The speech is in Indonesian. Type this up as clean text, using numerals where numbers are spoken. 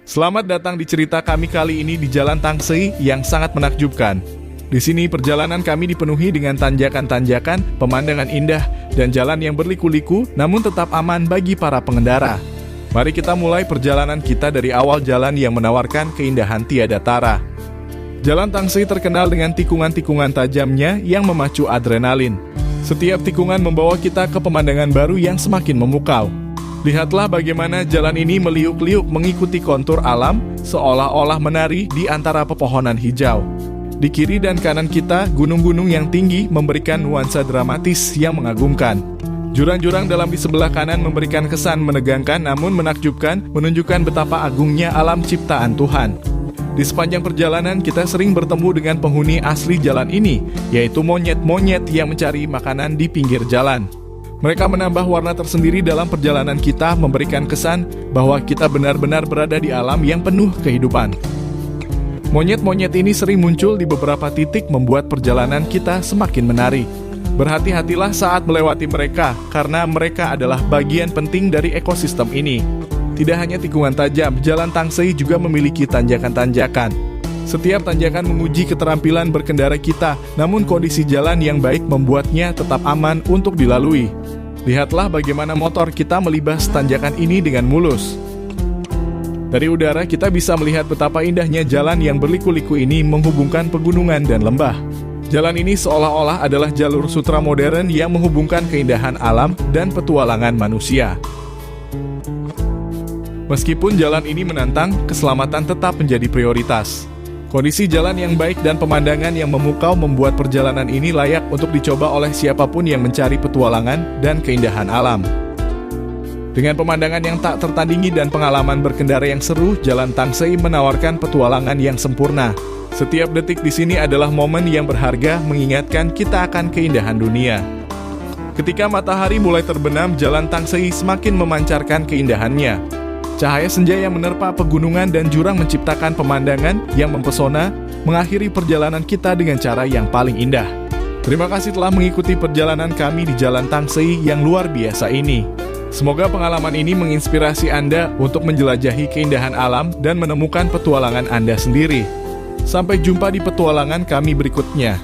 Selamat datang di cerita kami kali ini di Jalan Tangsei yang sangat menakjubkan. Di sini perjalanan kami dipenuhi dengan tanjakan-tanjakan, pemandangan indah, dan jalan yang berliku-liku namun tetap aman bagi para pengendara. Mari kita mulai perjalanan kita dari awal jalan yang menawarkan keindahan tiada tara. Jalan Tangsei terkenal dengan tikungan-tikungan tajamnya yang memacu adrenalin. Setiap tikungan membawa kita ke pemandangan baru yang semakin memukau. Lihatlah bagaimana jalan ini meliuk-liuk mengikuti kontur alam, seolah-olah menari di antara pepohonan hijau. Di kiri dan kanan kita, gunung-gunung yang tinggi memberikan nuansa dramatis yang mengagumkan. Jurang-jurang dalam di sebelah kanan memberikan kesan menegangkan namun menakjubkan, menunjukkan betapa agungnya alam ciptaan Tuhan. Di sepanjang perjalanan kita sering bertemu dengan penghuni asli jalan ini, yaitu monyet-monyet yang mencari makanan di pinggir jalan. Mereka menambah warna tersendiri dalam perjalanan kita, memberikan kesan bahwa kita benar-benar berada di alam yang penuh kehidupan. Monyet-monyet ini sering muncul di beberapa titik membuat perjalanan kita semakin menarik. Berhati-hatilah saat melewati mereka, karena mereka adalah bagian penting dari ekosistem ini. Tidak hanya tikungan tajam, Jalan Tangsei juga memiliki tanjakan-tanjakan. Setiap tanjakan menguji keterampilan berkendara kita, namun kondisi jalan yang baik membuatnya tetap aman untuk dilalui. Lihatlah bagaimana motor kita melibas tanjakan ini dengan mulus. Dari udara kita bisa melihat betapa indahnya jalan yang berliku-liku ini menghubungkan pegunungan dan lembah. Jalan ini seolah-olah adalah jalur sutra modern yang menghubungkan keindahan alam dan petualangan manusia. Meskipun jalan ini menantang, keselamatan tetap menjadi prioritas. Kondisi jalan yang baik dan pemandangan yang memukau membuat perjalanan ini layak untuk dicoba oleh siapapun yang mencari petualangan dan keindahan alam. Dengan pemandangan yang tak tertandingi dan pengalaman berkendara yang seru, Jalan Tangsei menawarkan petualangan yang sempurna. Setiap detik di sini adalah momen yang berharga mengingatkan kita akan keindahan dunia. Ketika matahari mulai terbenam, Jalan Tangsei semakin memancarkan keindahannya. Cahaya senja yang menerpa pegunungan dan jurang menciptakan pemandangan yang mempesona, mengakhiri perjalanan kita dengan cara yang paling indah. Terima kasih telah mengikuti perjalanan kami di Jalan Tangsei yang luar biasa ini. Semoga pengalaman ini menginspirasi Anda untuk menjelajahi keindahan alam dan menemukan petualangan Anda sendiri. Sampai jumpa di petualangan kami berikutnya.